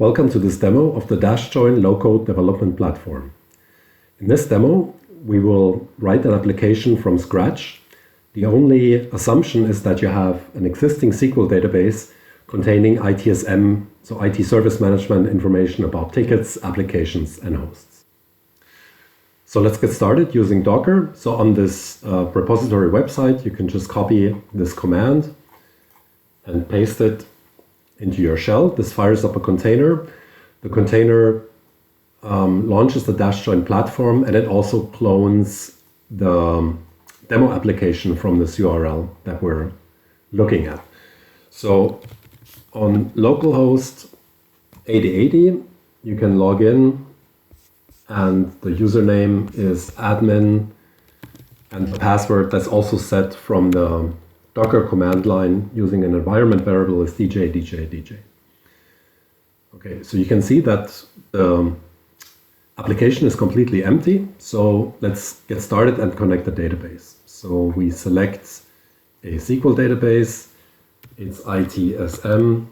Welcome to this demo of the DashJoin low-code development platform. In this demo, we will write an application from scratch. The only assumption is that you have an existing SQL database containing ITSM, so IT service management information about tickets, applications, and hosts. So let's get started using Docker. So on this repository website, you can just copy this command and paste it into your shell. This fires up a container. The container launches the DashJoin platform, and it also clones the demo application from this URL that we're looking at. So on localhost 8080, you can log in, and the username is admin, and the password that's also set from the Docker command line using an environment variable is DJ. Okay, so you can see that the application is completely empty. So let's get started and connect the database. So we select a SQL database. It's ITSM.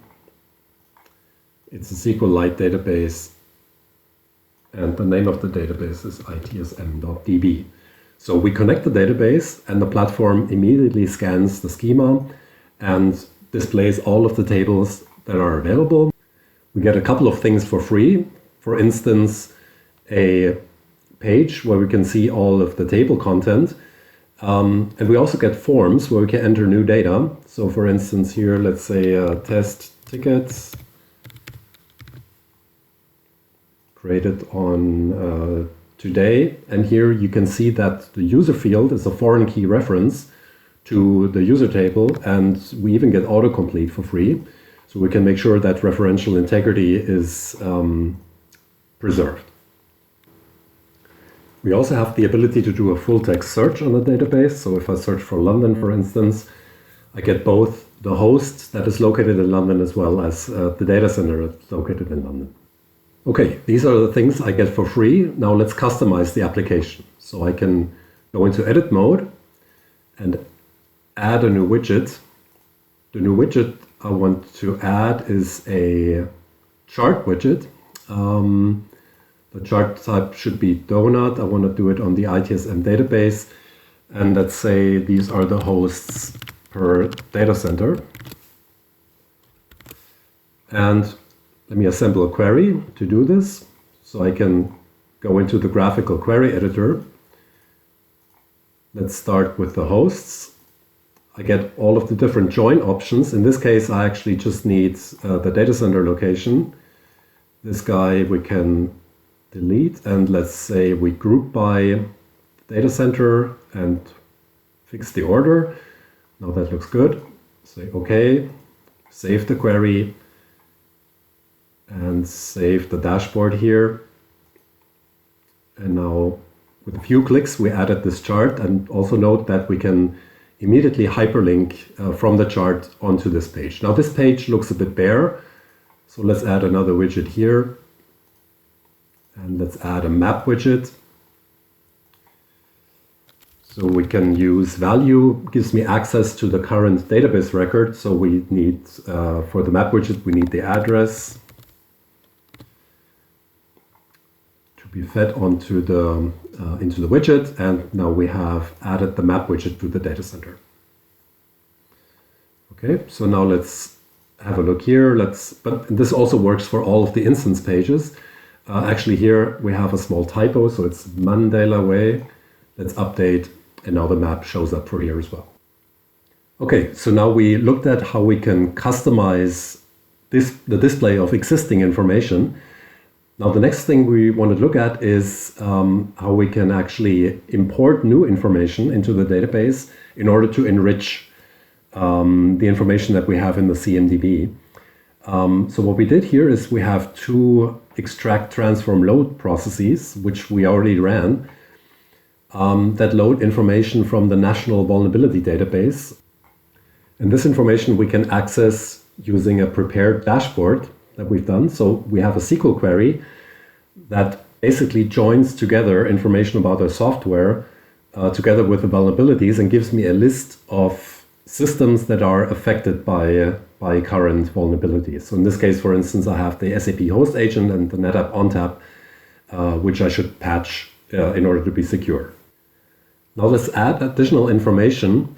It's a SQLite database. And the name of the database is itsm.db. So we connect the database, and the platform immediately scans the schema and displays all of the tables that are available. We get a couple of things for free. For instance, a page where we can see all of the table content. And we also get forms where we can enter new data. So for instance, here, let's say test tickets created on today, and here you can see that the user field is a foreign key reference to the user table, and we even get autocomplete for free. So we can make sure that referential integrity is preserved. We also have the ability to do a full text search on the database. So if I search for London, for instance, I get both the host that is located in London as well as the data center that's located in London. Okay, these are the things I get for free. Now let's customize the application. So I can go into edit mode and add a new widget. The new widget I want to add is a chart widget. The chart type should be donut. I want to do it on the ITSM database. And let's say these are the hosts per data center. And let me assemble a query to do this. So I can go into the graphical query editor. Let's start with the hosts. I get all of the different join options. In this case, I actually just need the data center location. This guy we can delete, and let's say we group by data center and fix the order. Now that looks good. Say OK, save the query, and save the dashboard here. And now with a few clicks we added this chart, and also note that we can immediately hyperlink from the chart onto this page. Now this page looks a bit bare, so let's add another widget here, and let's add a map widget. So we can use value, gives me access to the current database record. So we need, for the map widget, we need the address be fed onto the into the widget, and now we have added the map widget to the data center. Okay, so now let's have a look here. But this also works for all of the instance pages. Actually, here we have a small typo, so it's Mandela Way. Let's update, and now the map shows up for here as well. Okay, so now we looked at how we can customize the display of existing information. Now the next thing we want to look at is how we can actually import new information into the database in order to enrich the information that we have in the CMDB. So what we did here is we have two extract, transform, load processes, which we already ran, that load information from the National Vulnerability Database. And this information we can access using a prepared dashboard that we've done. So we have a SQL query that basically joins together information about our software together with the vulnerabilities, and gives me a list of systems that are affected by by current vulnerabilities. So in this case, for instance, I have the SAP host agent and the NetApp ONTAP, which I should patch in order to be secure. Now let's add additional information.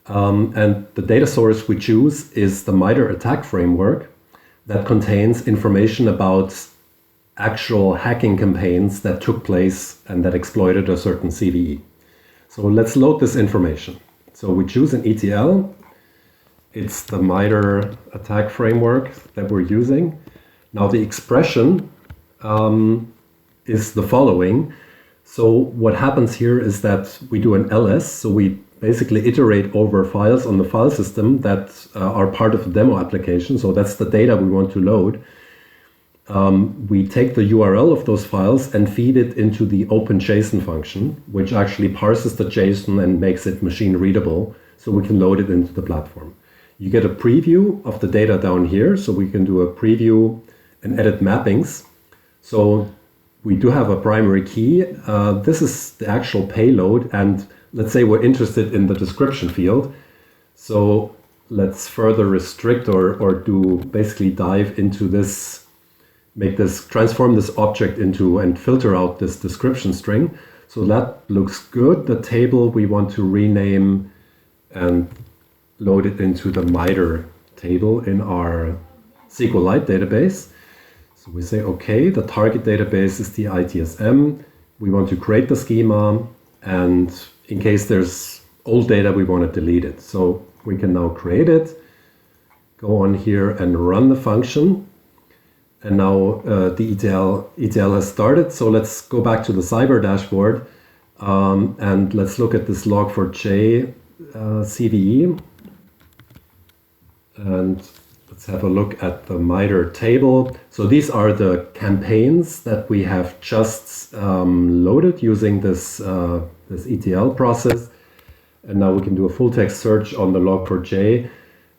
And the data source we choose is the MITRE attack framework that contains information about actual hacking campaigns that took place and that exploited a certain CVE. So let's load this information. So we choose an ETL. It's the MITRE attack framework that we're using. Now the expression is the following. So what happens here is that we do an ls, so we basically iterate over files on the file system that are part of the demo application. So that's the data we want to load. We take the URL of those files and feed it into the OpenJSON function, which actually parses the JSON and makes it machine readable so we can load it into the platform. You get a preview of the data down here, so we can do a preview and edit mappings. So we do have a primary key. This is the actual payload, and let's say we're interested in the description field. So let's further restrict or do basically dive into this, transform this object into and filter out this description string. So that looks good. The table we want to rename and load it into the MITRE table in our SQLite database. So we say, okay, the target database is the ITSM. We want to create the schema, and in case there's old data, we want to delete it. So we can now create it, go on here and run the function. And now the ETL has started. So let's go back to the cyber dashboard and let's look at this log4j CVE. And let's have a look at the MITRE table. So these are the campaigns that we have just loaded using this ETL process. And now we can do a full text search on the log4j,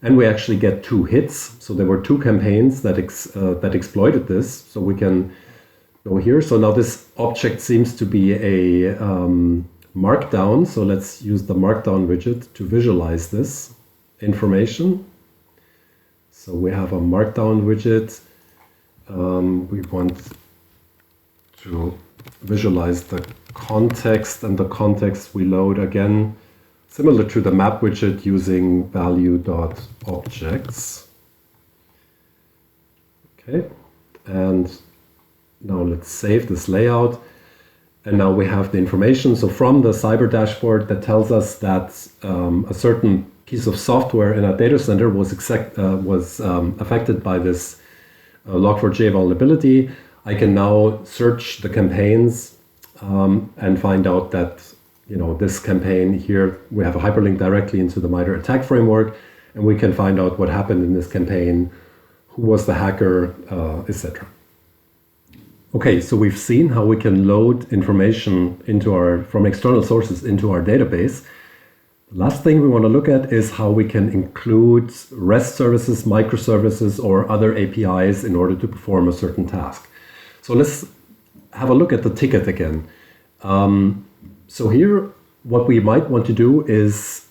and we actually get 2 hits. So there were 2 campaigns that exploited this. So we can go here. So now this object seems to be a markdown. So let's use the markdown widget to visualize this information. So we have a markdown widget. We want to visualize the context, and the context we load again, similar to the map widget, using value.objects. Okay, and now let's save this layout. And now we have the information. So from the cyber dashboard that tells us that a certain piece of software in our data center was affected by this log4j vulnerability, I can now search the campaigns and find out that, this campaign here, we have a hyperlink directly into the MITRE attack framework, and we can find out what happened in this campaign, who was the hacker, etc. Okay, so we've seen how we can load information from external sources into our database. The last thing we want to look at is how we can include REST services, microservices, or other APIs in order to perform a certain task. So let's have a look at the ticket again. So here, what we might want to do is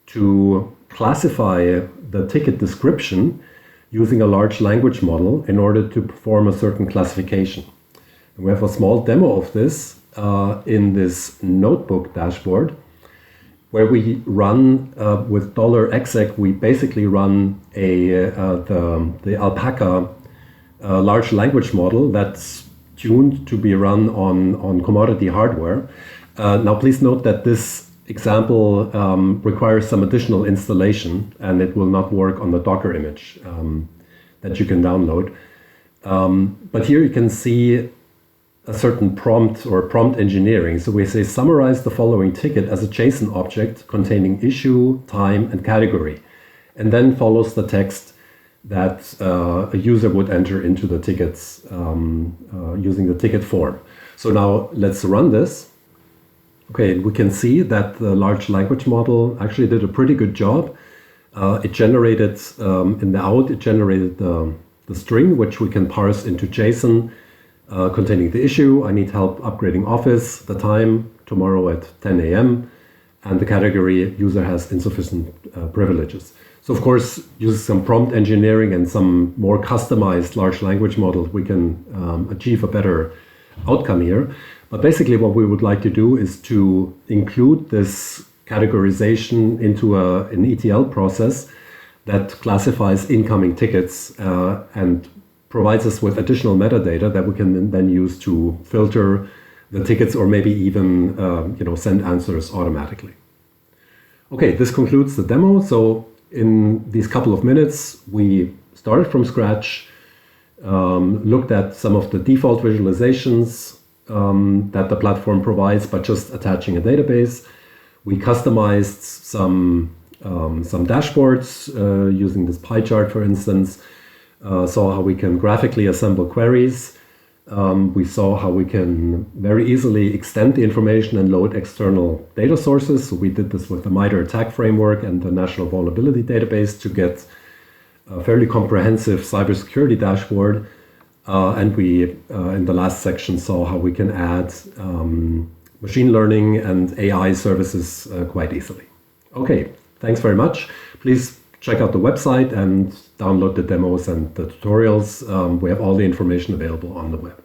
to classify the ticket description using a large language model in order to perform a certain classification. And we have a small demo of this in this notebook dashboard, where we run with $exec, we basically run the Alpaca large language model that's tuned to be run on commodity hardware. Now, please note that this example requires some additional installation, and it will not work on the Docker image that you can download. But here you can see a certain prompt or prompt engineering. So we say, summarize the following ticket as a JSON object containing issue, time, and category, and then follows the text that a user would enter into the tickets using the ticket form. So now let's run this. Okay, we can see that the large language model actually did a pretty good job. It generated, in the out, it generated the string, which we can parse into JSON, containing the issue, I need help upgrading Office, the time, tomorrow at 10 a.m., and the category, user has insufficient privileges. So of course, using some prompt engineering and some more customized large language model, we can achieve a better outcome here. But basically what we would like to do is to include this categorization into an ETL process that classifies incoming tickets and provides us with additional metadata that we can then use to filter the tickets or maybe even send answers automatically. Okay, this concludes the demo. So in these couple of minutes, we started from scratch, looked at some of the default visualizations that the platform provides, but just attaching a database. We customized some dashboards using this pie chart, for instance. Saw how we can graphically assemble queries. We saw how we can very easily extend the information and load external data sources. So we did this with the MITRE ATT&CK framework and the National Vulnerability Database to get a fairly comprehensive cybersecurity dashboard. And we, in the last section, saw how we can add machine learning and AI services quite easily. Okay, thanks very much. Please check out the website and download the demos and the tutorials. We have all the information available on the web.